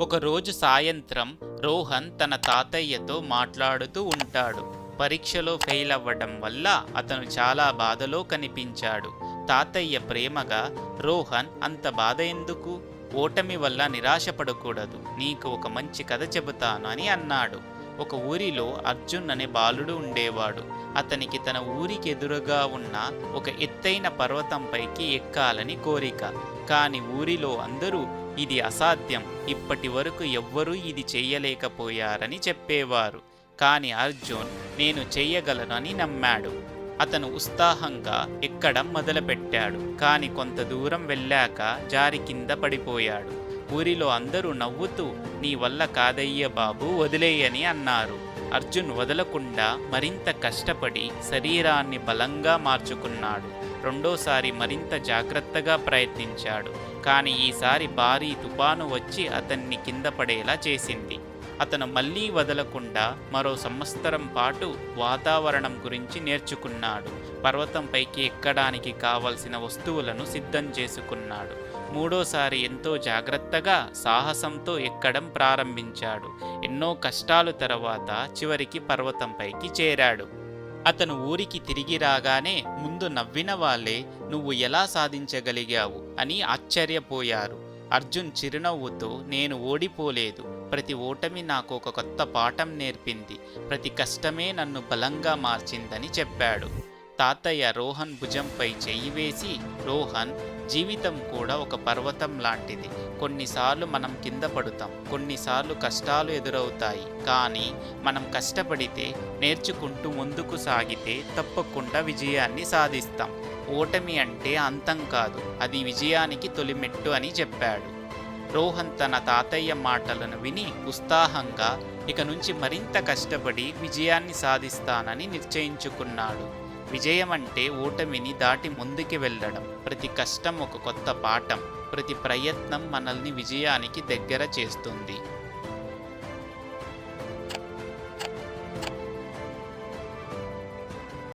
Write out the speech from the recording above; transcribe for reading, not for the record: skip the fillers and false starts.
ఒకరోజు సాయంత్రం రోహన్ తన తాతయ్యతో మాట్లాడుతూ ఉంటాడు. పరీక్షలో ఫెయిల్ అవ్వడం వల్ల అతను చాలా బాధలో కనిపించాడు. తాతయ్య ప్రేమగా, రోహన్ అంత బాధ ఎందుకు? ఓటమి వల్ల నిరాశపడకూడదు. నీకు ఒక మంచి కథ చెబుతాను అని అన్నాడు. ఒక ఊరిలో అర్జున్ అనే బాలుడు ఉండేవాడు. అతనికి తన ఊరికి ఎదురుగా ఉన్న ఒక ఎత్తైన పర్వతంపైకి ఎక్కాలని కోరిక. కాని ఊరిలో అందరూ ఇది అసాధ్యం, ఇప్పటి వరకు ఎవ్వరూ ఇది చెయ్యలేకపోయారని చెప్పేవారు. కాని అర్జున్ నేను చెయ్యగలను అని నమ్మాడు. అతను ఉత్సాహంగా ఎక్కడం మొదలుపెట్టాడు. కాని కొంత దూరం వెళ్ళాక జారి కింద పడిపోయాడు. ఊరిలో అందరూ నవ్వుతూ నీ వల్ల కాదయ్య బాబు, వదిలేయని అన్నారు. అర్జున్ వదలకుండా మరింత కష్టపడి శరీరాన్ని బలంగా మార్చుకున్నాడు. రెండోసారి మరింత జాగ్రత్తగా ప్రయత్నించాడు. కానీ ఈసారి భారీ తుఫాను వచ్చి అతన్ని కింద పడేలా చేసింది. అతను మళ్ళీ వదలకుండా మరో సంవత్సరం పాటు వాతావరణం గురించి నేర్చుకున్నాడు. పర్వతంపైకి ఎక్కడానికి కావలసిన వస్తువులను సిద్ధం చేసుకున్నాడు. మూడోసారి ఎంతో జాగ్రత్తగా, సాహసంతో ఎక్కడం ప్రారంభించాడు. ఎన్నో కష్టాలు తర్వాత చివరికి పర్వతంపైకి చేరాడు. అతను ఊరికి తిరిగి రాగానే ముందు నవ్విన వాళ్ళే నువ్వు ఎలా సాధించగలిగావు అని ఆశ్చర్యపోయారు. అర్జున్ చిరునవ్వుతో నేను ఓడిపోలేదు, ప్రతి ఓటమి నాకు ఒక కొత్త పాఠం నేర్పింది, ప్రతి కష్టమే నన్ను బలంగా మార్చిందని చెప్పాడు. తాతయ్య రోహన్ భుజంపై చెయ్యి వేసి, రోహన్, జీవితం కూడా ఒక పర్వతం లాంటిది. కొన్నిసార్లు మనం కింద పడుతాం, కొన్నిసార్లు కష్టాలు ఎదురవుతాయి. కానీ మనం కష్టపడితే, నేర్చుకుంటూ ముందుకు సాగితే తప్పకుండా విజయాన్ని సాధిస్తాం. ఓటమి అంటే అంతం కాదు, అది విజయానికి తొలిమెట్టు అని చెప్పాడు. రోహన్ తన తాతయ్య మాటలను విని ఉత్సాహంగా ఇక నుంచి మరింత కష్టపడి విజయాన్ని సాధిస్తానని నిశ్చయించుకున్నాడు. విజయం అంటే ఓటమిని దాటి ముందుకు వెళ్ళడం. ప్రతి కష్టం ఒక కొత్త పాఠం, ప్రతి ప్రయత్నం మనల్ని విజయానికి దగ్గర చేస్తుంది.